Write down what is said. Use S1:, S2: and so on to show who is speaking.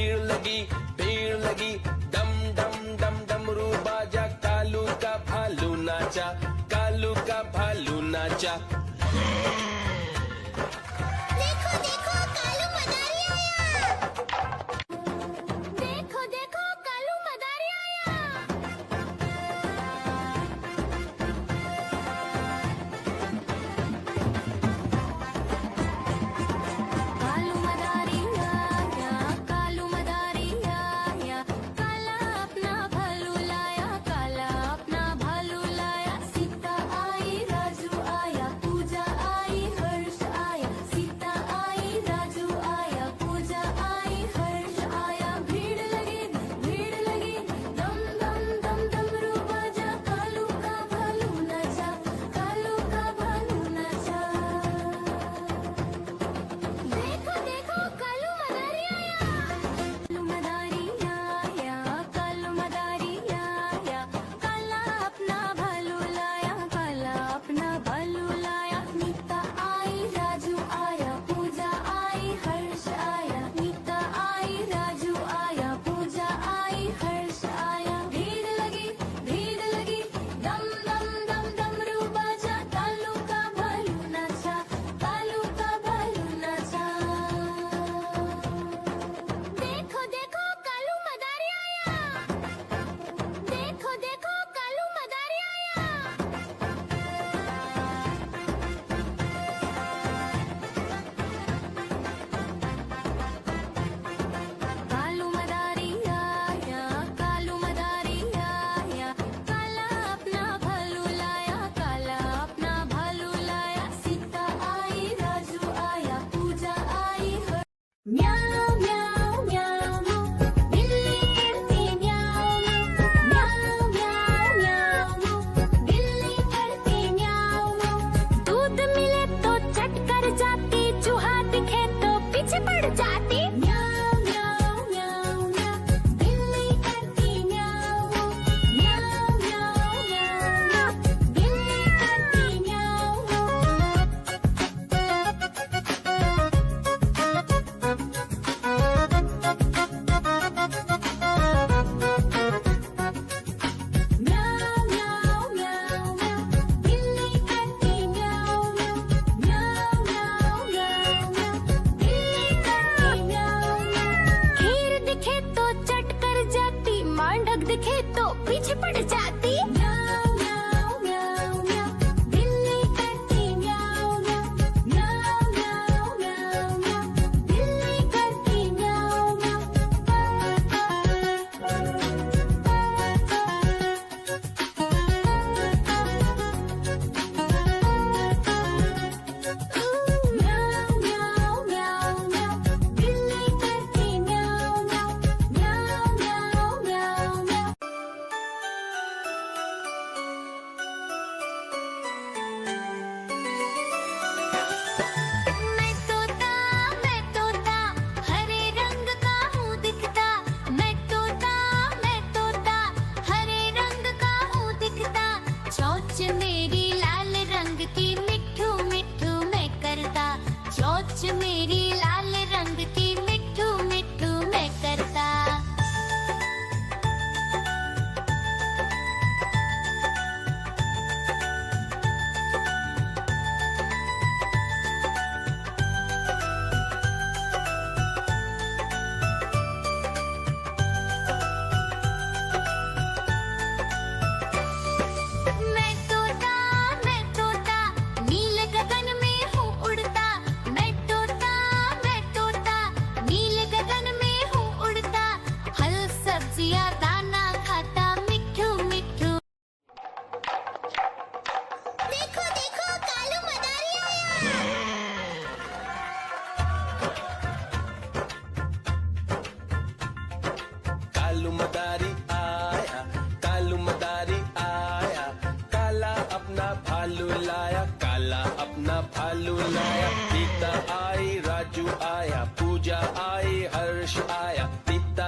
S1: भीड़ लगी, डम डम डम डमरू बाजा, कालू का भालू नाचा, कालू का भालू नाचा।
S2: देखो देखो कालू मदारी आया। देखो देखो कालू मदारी आया। कालू मदारी आया, कालू मदारी आया, काला अपना भालू लाया, काला अपना भालू लाया। सीता आई राजू आया, पूजा आई हर्ष आया, सीता आई राजू आया, पूजा आई हर्ष आया। भीड़ लगी, दम दम दम डमरू बाजा, कालू का भालू नाचा, कालू का भालू नाचा। देखो देखो कालू मदारी आया। कालू मदारी आया, कालू मदारी आया, काला अपना भालू लाया, काला अपना भालू लाया। नीता आई राजू आया, पूजा आई हर्ष आया, नीता आई राजू आया, पूजा आई हर्ष आया। भीड़ लगी, दम दम दम डमरू बाजा, कालू का भालू नाचा, कालू का भालू नाचा। देखो देखो कालू मदारी आया। देखो देखो कालू मदारी आया। कालू मदारी आया, कालू मदारी आया, काला अपना भालू लाया, काला अपना भालू लाया। सीता आई राजू आया, पूजा आई हर। म्याऊ म्याऊ म्याऊ, बिल्ली करती म्याऊ म्याऊ म्याऊ म्याऊ, बिल्ली करती म्याऊ। दूध मिले तो चट कर जाती, चूहा दिखे तो पीछे पड़ जाती। म्याऊ म्याऊ म्याऊ म्याऊ, बिल्ली करती म्याऊ म्याऊ म्याऊ म्याऊ, बिल्ली करती म्याऊ। म्याऊ म्याऊ म्याऊ म्याऊ, बिल्ली करती म्याऊ म्याऊ म्याऊ म्याऊ म्याऊ म्याऊ, बिल्ली करती म्याऊ म्याऊ। खीर दिखे तो चट कर जाती, मांडक दिखे तो पीछे पड़ जाती। म्याऊ म्याऊ म्याऊ म्याऊ, बिल्ली करती म्याऊ म्याऊ म्याऊ म्याऊ म्याऊ म्याऊ, बिल्ली करती म्याऊ म्याऊ। म्याऊ म्याऊ म्याऊ म्याऊ, बिल्ली करती म्याऊ म्याऊ म्याऊ म्याऊ म्याऊ म्याऊ। मैं तोता हरे रंग का हूँ दिखता। मैं तोता हरे रंग का हूँ दिखता। चोंच मेरी लाल रंग की, मिट्ठू मिट्ठू मैं करता। चोंच मेरी लाल रंग की, मिट्ठू मिट्ठू मैं करता। मैं तोता नील गगन में हूँ उड़ता। मैं तोता नील गगन में हूँ उड़ता। फल सब्जियाँ दाना खाता, मिट्ठू मिट्ठू। देखो देखो कालू मदारी आया।
S1: कालू मदारी आया, कालू मदारी आया, काला अपना भालू लाया, काला अपना भालू लाया। सीता आई राजू आया, पूजा आई हर्ष आया, सीता